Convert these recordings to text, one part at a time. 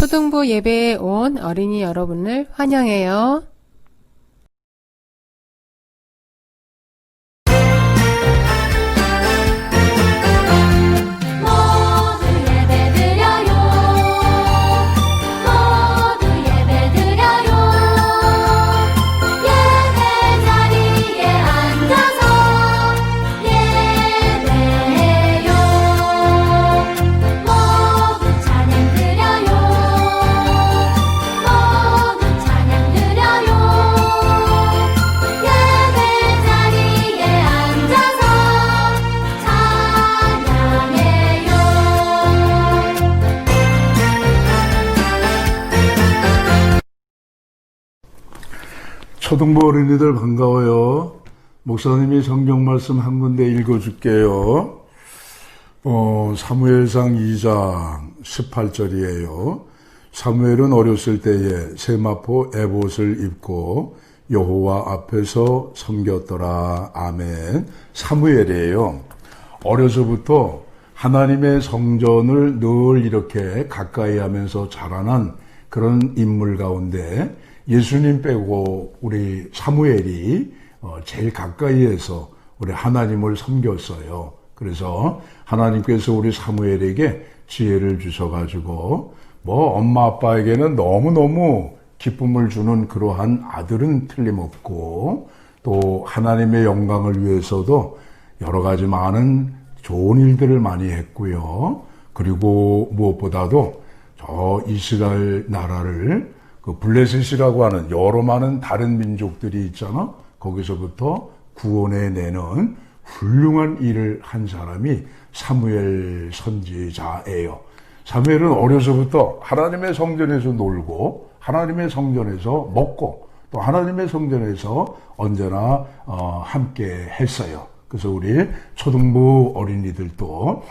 초등부 예배에 온 어린이 여러분을 환영해요. 초등부 어린이들 반가워요. 목사님이 성경 말씀 한 군데 읽어줄게요. 사무엘상 2장 18절이에요. 사무엘은 어렸을 때에 세마포 에봇을 입고 여호와 앞에서 섬겼더라. 아멘. 사무엘이에요. 어려서부터 하나님의 성전을 늘 이렇게 가까이 하면서 자라난 그런 인물 가운데 예수님 빼고 우리 사무엘이 제일 가까이에서 우리 하나님을 섬겼어요. 그래서 하나님께서 우리 사무엘에게 지혜를 주셔가지고 엄마 아빠에게는 너무너무 기쁨을 주는 그러한 아들은 틀림없고 또 하나님의 영광을 위해서도 여러 가지 많은 좋은 일들을 많이 했고요. 그리고 무엇보다도 저 이스라엘 나라를 그 블레셋이라고 하는 여러 많은 다른 민족들이 있잖아. 거기서부터 구원해내는 훌륭한 일을 한 사람이 사무엘 선지자예요. 사무엘은 어려서부터 하나님의 성전에서 놀고 하나님의 성전에서 먹고 또 하나님의 성전에서 언제나 함께 했어요. 그래서 우리 초등부 어린이들도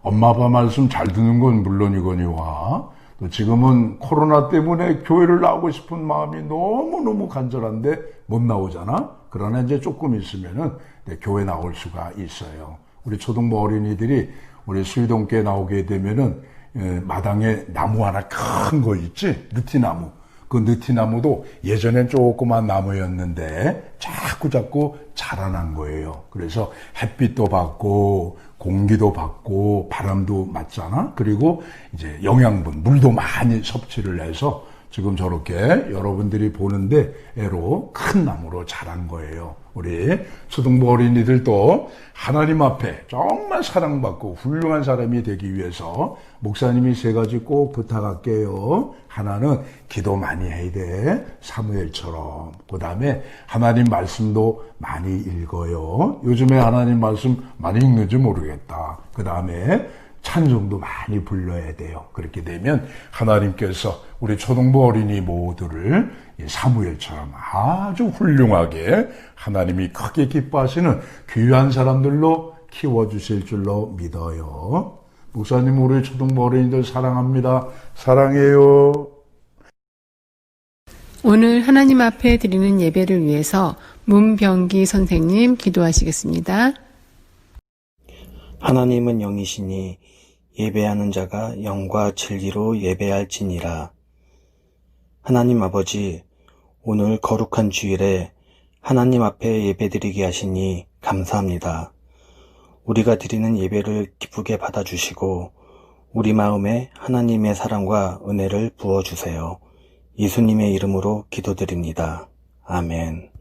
엄마 아빠 말씀 잘 듣는 건 물론이거니와 또 지금은 코로나 때문에 교회를 나오고 싶은 마음이 너무너무 간절한데 못 나오잖아. 그러나 이제 조금 있으면은 교회 나올 수가 있어요. 우리 초등부 어린이들이 우리 수의동교회 나오게 되면은 마당에 나무 하나 큰 거 있지? 느티나무. 그 느티나무도 예전엔 조그만 나무였는데 자꾸 자라난 거예요. 그래서 햇빛도 받고 공기도 받고 바람도 맞잖아. 그리고 이제 영양분, 물도 많이 섭취를 해서 지금 저렇게 여러분들이 보는데 애로 큰 나무로 자란 거예요. 우리 초등부 어린이들도 하나님 앞에 정말 사랑받고 훌륭한 사람이 되기 위해서 목사님이 세 가지 꼭 부탁할게요. 하나는 기도 많이 해야 돼. 사무엘처럼. 그 다음에 하나님 말씀도 많이 읽어요. 요즘에 하나님 말씀 많이 읽는지 모르겠다. 그 다음에 찬송도 많이 불러야 돼요. 그렇게 되면 하나님께서 우리 초등부 어린이 모두를 사무엘처럼 아주 훌륭하게 하나님이 크게 기뻐하시는 귀한 사람들로 키워주실 줄로 믿어요. 목사님 우리 초등부 어린이들 사랑합니다. 사랑해요. 오늘 하나님 앞에 드리는 예배를 위해서 문병기 선생님 기도하시겠습니다. 하나님은 영이시니 예배하는 자가 영과 진리로 예배할지니라. 하나님 아버지, 오늘 거룩한 주일에 하나님 앞에 예배드리게 하시니 감사합니다. 우리가 드리는 예배를 기쁘게 받아주시고 우리 마음에 하나님의 사랑과 은혜를 부어주세요. 예수님의 이름으로 기도드립니다. 아멘.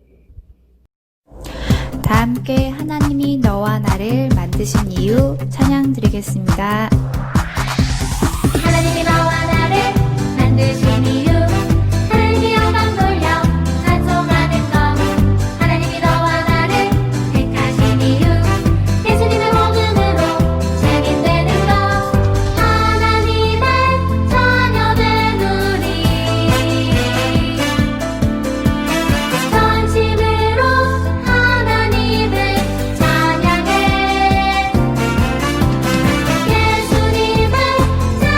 다 함께 하나님이 너와 나를 만드신 이유 찬양 드리겠습니다. 하나님이 너와 나를 만드신 이유 하나님이 영광 돌려 찬송하는 것 하나님이 너와 나를 택하신 이유 예수님의 복음으로 책임되는 것 하나님의 자녀된 우리 전심으로 하나님을 찬양해 예수님을 제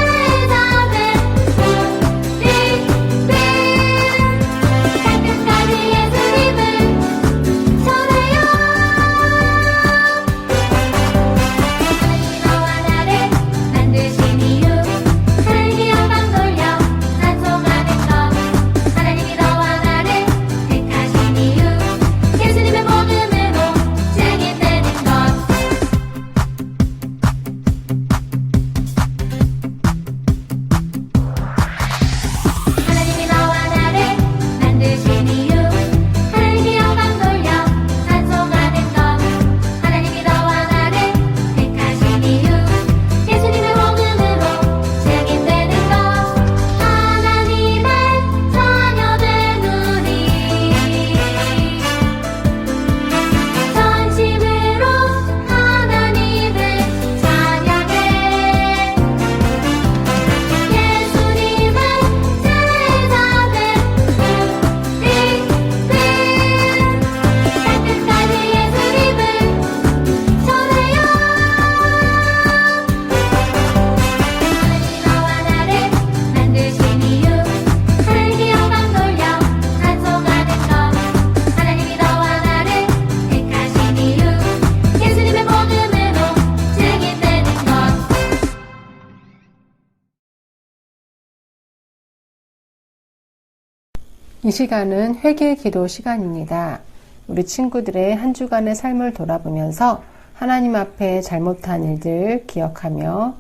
이 시간은 회개 기도 시간입니다. 우리 친구들의 한 주간의 삶을 돌아보면서 하나님 앞에 잘못한 일들 기억하며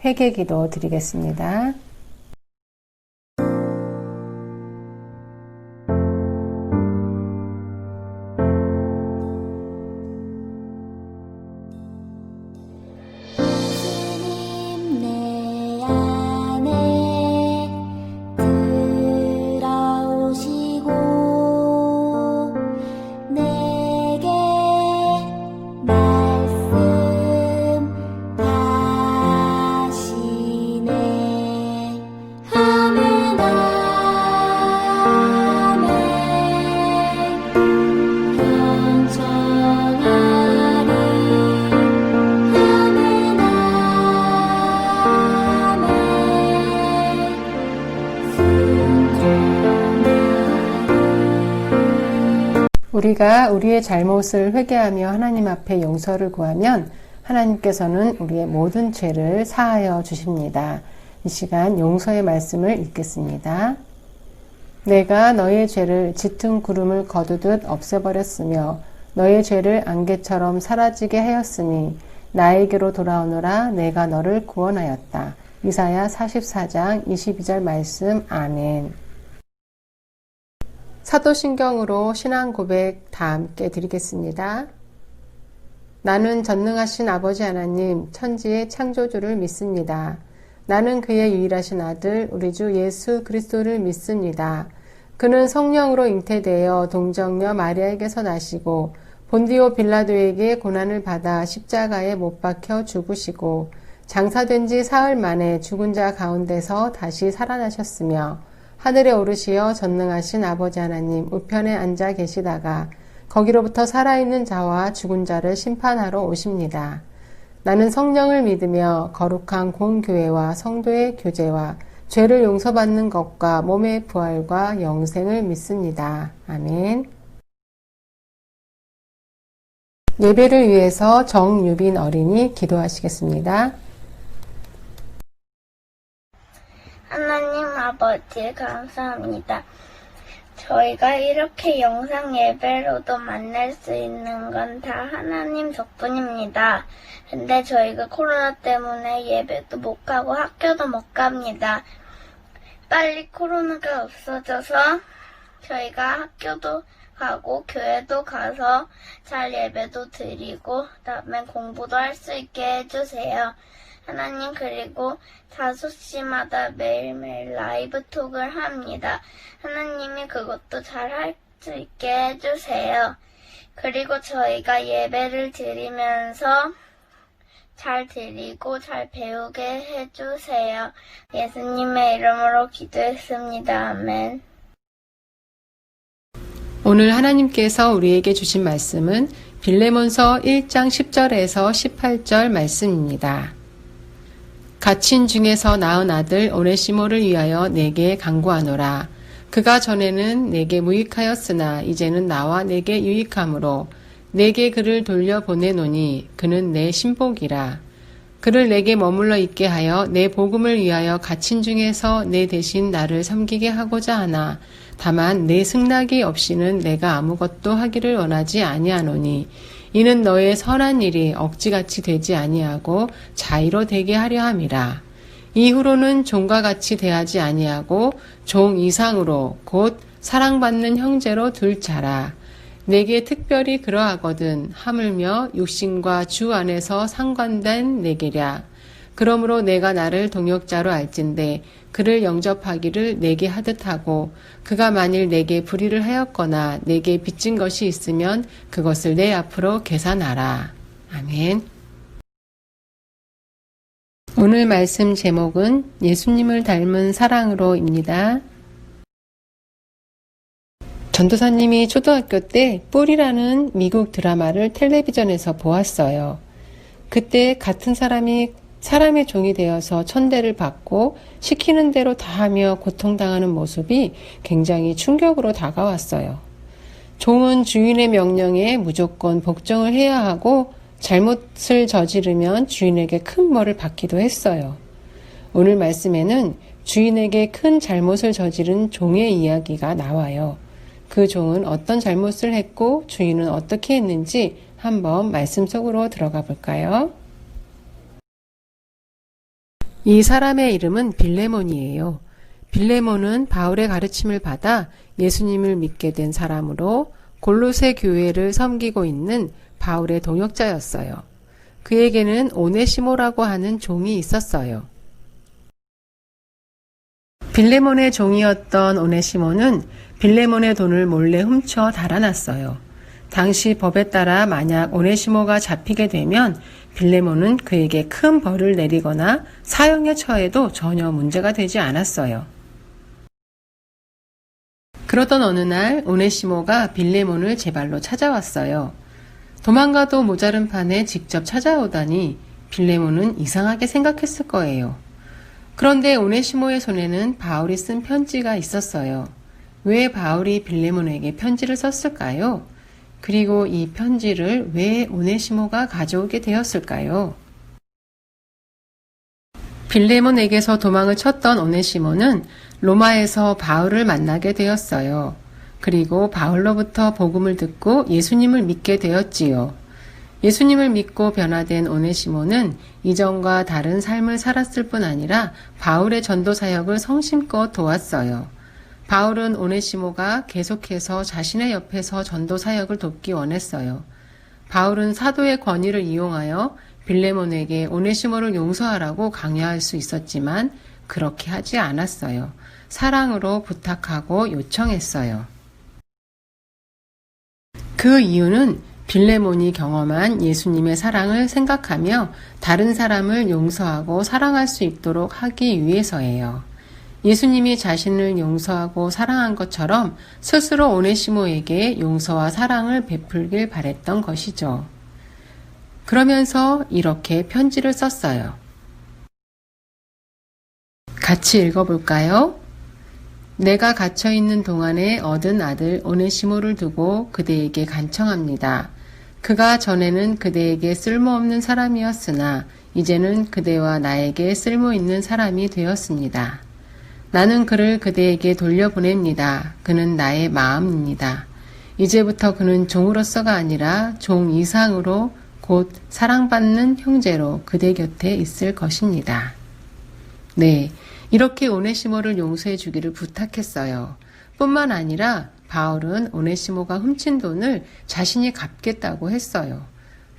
회개 기도 드리겠습니다. 예수님 내 안에 들어오시고 내게 말씀하시네. 아멘 아멘. 경청하리. 아멘 아멘. 순종하리. 우리가 우리의 잘못을 회개하며 하나님 앞에 용서를 구하면 하나님께서는 우리의 모든 죄를 사하여 주십니다. 이 시간 용서의 말씀을 읽겠습니다. 내가 너의 죄를 짙은 구름을 거두듯 없애버렸으며 너의 죄를 안개처럼 사라지게 하였으니 나에게로 돌아오너라. 내가 너를 구원하였다. 이사야 44장 22절 말씀. 아멘. 사도신경으로 신앙 고백 다 함께 드리겠습니다. 나는 전능하신 아버지 하나님, 천지의 창조주를 믿습니다. 나는 그의 유일하신 아들, 우리 주 예수 그리스도를 믿습니다. 그는 성령으로 잉태되어 동정녀 마리아에게서 나시고 본디오 빌라도에게 고난을 받아 십자가에 못 박혀 죽으시고 장사된 지 사흘 만에 죽은 자 가운데서 다시 살아나셨으며 하늘에 오르시어 전능하신 아버지 하나님 우편에 앉아 계시다가 거기로부터 살아있는 자와 죽은 자를 심판하러 오십니다. 나는 성령을 믿으며 거룩한 공교회와 성도의 교제와 죄를 용서받는 것과 몸의 부활과 영생을 믿습니다. 아멘. 예배를 위해서 정유빈 어린이 기도하시겠습니다. 하나님 아버지 감사합니다. 저희가 이렇게 영상 예배로도 만날 수 있는 건 다 하나님 덕분입니다. 근데 저희가 코로나 때문에 예배도 못 가고 학교도 못 갑니다. 빨리 코로나가 없어져서 저희가 학교도 가고 교회도 가서 잘 예배도 드리고 그다음에 공부도 할 수 있게 해주세요. 하나님, 그리고 5시마다 매일매일 라이브 톡을 합니다. 하나님이 그것도 잘 할 수 있게 해주세요. 그리고 저희가 예배를 드리면서 잘 드리고 잘 배우게 해주세요. 예수님의 이름으로 기도했습니다. 아멘. 오늘 하나님께서 우리에게 주신 말씀은 빌레몬서 1장 10절에서 18절 말씀입니다. 갇힌 중에서 낳은 아들 오네시모를 위하여 내게 간구하노라. 그가 전에는 내게 무익하였으나 이제는 나와 내게 유익함으로 내게 그를 돌려보내노니 그는 내 신복이라. 그를 내게 머물러 있게 하여 내 복음을 위하여 갇힌 중에서 내 대신 나를 섬기게 하고자 하나 다만 내 승낙이 없이는 내가 아무것도 하기를 원하지 아니하노니 이는 너의 선한 일이 억지같이 되지 아니하고 자의로 되게 하려 함이라. 이후로는 종과 같이 대하지 아니하고 종 이상으로 곧 사랑받는 형제로 둘 자라. 내게 특별히 그러하거든 하물며 육신과 주 안에서 상관된 내게랴. 그러므로 내가 나를 동역자로 알진대 그를 영접하기를 내게 하듯 하고 그가 만일 내게 불의를 하였거나 내게 빚진 것이 있으면 그것을 내 앞으로 계산하라. 아멘. 오늘 말씀 제목은 예수님을 닮은 사랑으로입니다. 전도사님이 초등학교 때 뿔이라는 미국 드라마를 텔레비전에서 보았어요. 그때 같은 사람이 사람의 종이 되어서 천대를 받고 시키는 대로 다 하며 고통당하는 모습이 굉장히 충격으로 다가왔어요. 종은 주인의 명령에 무조건 복종을 해야 하고 잘못을 저지르면 주인에게 큰 벌을 받기도 했어요. 오늘 말씀에는 주인에게 큰 잘못을 저지른 종의 이야기가 나와요. 그 종은 어떤 잘못을 했고 주인은 어떻게 했는지 한번 말씀 속으로 들어가 볼까요? 이 사람의 이름은 빌레몬이에요. 빌레몬은 바울의 가르침을 받아 예수님을 믿게 된 사람으로 골로새 교회를 섬기고 있는 바울의 동역자였어요. 그에게는 오네시모라고 하는 종이 있었어요. 빌레몬의 종이었던 오네시모는 빌레몬의 돈을 몰래 훔쳐 달아났어요. 당시 법에 따라 만약 오네시모가 잡히게 되면 빌레몬은 그에게 큰 벌을 내리거나 사형에 처해도 전혀 문제가 되지 않았어요. 그러던 어느 날 오네시모가 빌레몬을 제 발로 찾아왔어요. 도망가도 모자른 판에 직접 찾아오다니 빌레몬은 이상하게 생각했을 거예요. 그런데 오네시모의 손에는 바울이 쓴 편지가 있었어요. 왜 바울이 빌레몬에게 편지를 썼을까요? 그리고 이 편지를 왜 오네시모가 가져오게 되었을까요? 빌레몬에게서 도망을 쳤던 오네시모는 로마에서 바울을 만나게 되었어요. 그리고 바울로부터 복음을 듣고 예수님을 믿게 되었지요. 예수님을 믿고 변화된 오네시모는 이전과 다른 삶을 살았을 뿐 아니라 바울의 전도 사역을 성심껏 도왔어요. 바울은 오네시모가 계속해서 자신의 옆에서 전도 사역을 돕기 원했어요. 바울은 사도의 권위를 이용하여 빌레몬에게 오네시모를 용서하라고 강요할 수 있었지만 그렇게 하지 않았어요. 사랑으로 부탁하고 요청했어요. 그 이유는 빌레몬이 경험한 예수님의 사랑을 생각하며 다른 사람을 용서하고 사랑할 수 있도록 하기 위해서예요. 예수님이 자신을 용서하고 사랑한 것처럼 스스로 오네시모에게 용서와 사랑을 베풀길 바랬던 것이죠. 그러면서 이렇게 편지를 썼어요. 같이 읽어볼까요? 내가 갇혀있는 동안에 얻은 아들 오네시모를 두고 그대에게 간청합니다. 그가 전에는 그대에게 쓸모없는 사람이었으나 이제는 그대와 나에게 쓸모있는 사람이 되었습니다. 나는 그를 그대에게 돌려보냅니다. 그는 나의 마음입니다. 이제부터 그는 종으로서가 아니라 종 이상으로 곧 사랑받는 형제로 그대 곁에 있을 것입니다. 네, 이렇게 오네시모를 용서해 주기를 부탁했어요. 뿐만 아니라 바울은 오네시모가 훔친 돈을 자신이 갚겠다고 했어요.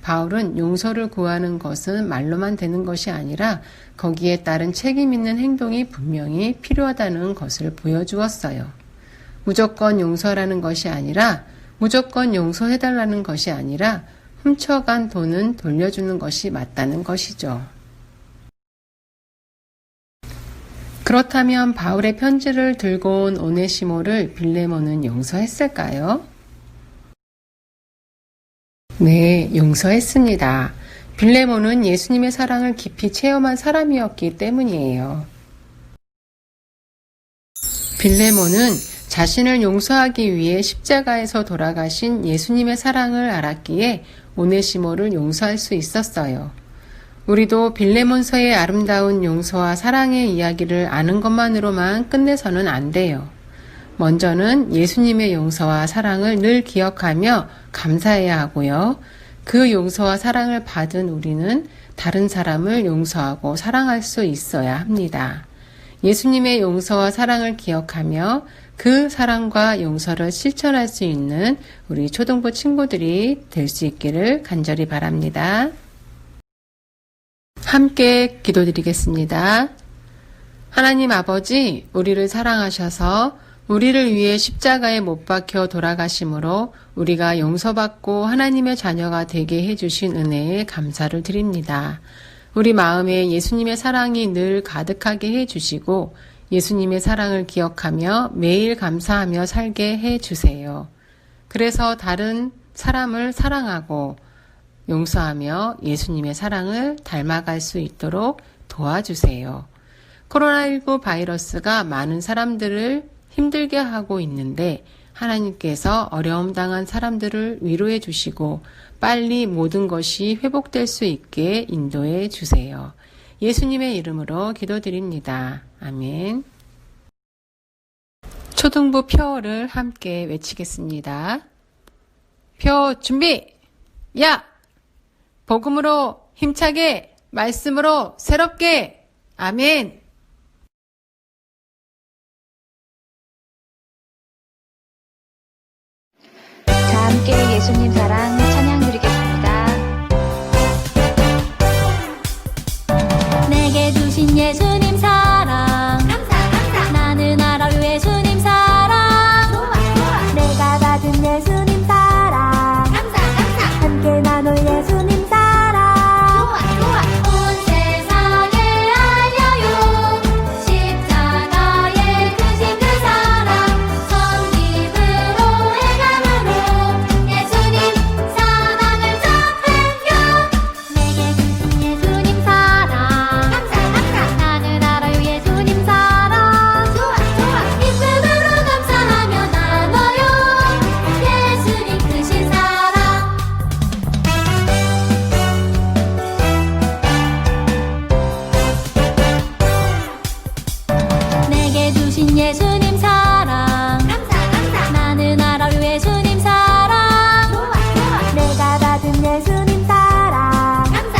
바울은 용서를 구하는 것은 말로만 되는 것이 아니라 거기에 따른 책임 있는 행동이 분명히 필요하다는 것을 보여주었어요. 무조건 용서라는 것이 아니라 무조건 용서해달라는 것이 아니라 훔쳐간 돈은 돌려주는 것이 맞다는 것이죠. 그렇다면 바울의 편지를 들고 온 오네시모를 빌레몬은 용서했을까요? 네, 용서했습니다. 빌레몬은 예수님의 사랑을 깊이 체험한 사람이었기 때문이에요. 빌레몬은 자신을 용서하기 위해 십자가에서 돌아가신 예수님의 사랑을 알았기에 오네시모를 용서할 수 있었어요. 우리도 빌레몬서의 아름다운 용서와 사랑의 이야기를 아는 것만으로만 끝내서는 안 돼요. 먼저는 예수님의 용서와 사랑을 늘 기억하며 감사해야 하고요. 그 용서와 사랑을 받은 우리는 다른 사람을 용서하고 사랑할 수 있어야 합니다. 예수님의 용서와 사랑을 기억하며 그 사랑과 용서를 실천할 수 있는 우리 초등부 친구들이 될 수 있기를 간절히 바랍니다. 함께 기도드리겠습니다. 하나님 아버지, 우리를 사랑하셔서 우리를 위해 십자가에 못 박혀 돌아가심으로 우리가 용서받고 하나님의 자녀가 되게 해주신 은혜에 감사를 드립니다. 우리 마음에 예수님의 사랑이 늘 가득하게 해주시고 예수님의 사랑을 기억하며 매일 감사하며 살게 해주세요. 그래서 다른 사람을 사랑하고 용서하며 예수님의 사랑을 닮아갈 수 있도록 도와주세요. 코로나19 바이러스가 많은 사람들을 힘들게 하고 있는데 하나님께서 어려움 당한 사람들을 위로해 주시고 빨리 모든 것이 회복될 수 있게 인도해 주세요. 예수님의 이름으로 기도드립니다. 아멘. 초등부 표를 함께 외치겠습니다. 표 준비! 야! 복음으로 힘차게, 말씀으로 새롭게! 아멘! 자, 함께 예수님 사랑 찬양 드리겠습니다. 내게 주신 예수님 사랑 감사 나는 알아요 예수님 사랑 좋아 내가 받은 예수님 사랑 감사 함께 나눌 예수님 사랑 좋아 온 세상에 알려요 십자가에 크신 그 사랑 선기으로 행함으로 예수님 사랑을 전해요 내게 주신 예수님 사랑 감사 나는 알아요 예수님 사랑 좋아 기쁨으로 감사하며 나눠요 예수님 크신 사랑 내게 주신 예수님 사랑 감사 나는 알아요 예수님 사랑 좋아 내가 받은 예수님 사랑 감사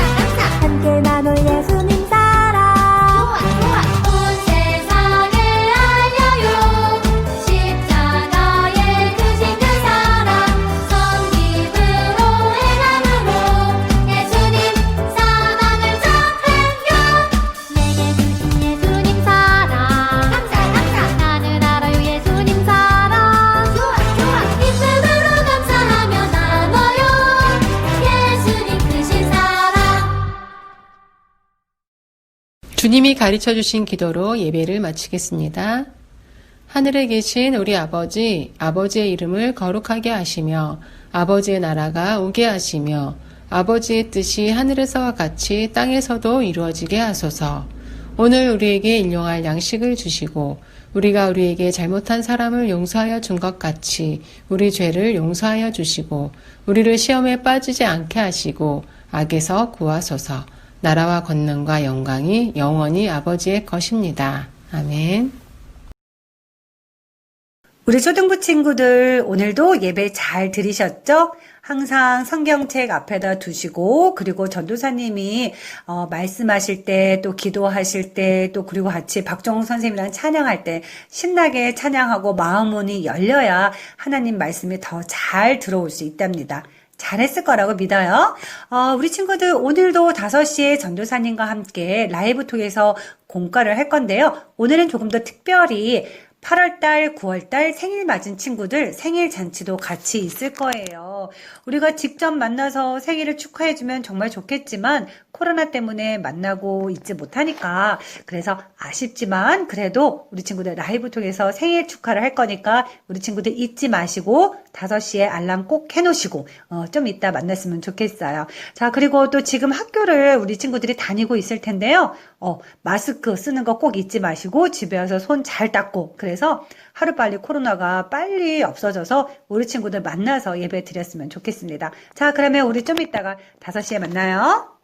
함께 나눌 예수님 사랑 좋아 온 세상에 알려요 십자가에 크신 그 사랑 선기으로 행함으로 예수님 사랑을 전해요 내게 주신 예수님 사랑 감사 나는 알아요 예수님 사랑 좋아 기쁨으로 감사하며 나눠요 예수님 크신 사랑 주님이 가르쳐 주신 기도로 예배를 마치겠습니다. 하늘에 계신 우리 아버지, 아버지의 이름을 거룩하게 하시며 아버지의 나라가 오게 하시며 아버지의 뜻이 하늘에서와 같이 땅에서도 이루어지게 하소서. 오늘 우리에게 일용할 양식을 주시고 우리가 우리에게 잘못한 사람을 용서하여 준 것 같이 우리 죄를 용서하여 주시고 우리를 시험에 빠지지 않게 하시고 악에서 구하소서. 나라와 권능과 영광이 영원히 아버지의 것입니다. 아멘. 우리 초등부 친구들 오늘도 예배 잘 들으셨죠? 항상 성경책 앞에다 두시고 그리고 전도사님이 말씀하실 때 또 기도하실 때 또 그리고 같이 박정우 선생님이랑 찬양할 때 신나게 찬양하고 마음문이 열려야 하나님 말씀이 더 잘 들어올 수 있답니다. 잘했을 거라고 믿어요. 우리 친구들 오늘도 5시에 전도사님과 함께 라이브 통해서 공과를 할 건데요. 오늘은 조금 더 특별히 8월달, 9월달 생일 맞은 친구들 생일 잔치도 같이 있을 거예요. 우리가 직접 만나서 생일을 축하해주면 정말 좋겠지만 코로나 때문에 만나고 있지 못하니까 그래서 아쉽지만 그래도 우리 친구들 라이브 통해서 생일 축하를 할 거니까 우리 친구들 잊지 마시고 5시에 알람 꼭 해놓으시고 좀 이따 만났으면 좋겠어요. 자, 그리고 또 지금 학교를 우리 친구들이 다니고 있을 텐데요. 마스크 쓰는 거 꼭 잊지 마시고 집에 와서 손 잘 닦고 그래서 하루빨리 코로나가 빨리 없어져서 우리 친구들 만나서 예배 드렸으면 좋겠습니다. 자, 그러면 우리 좀 이따가 5시에 만나요.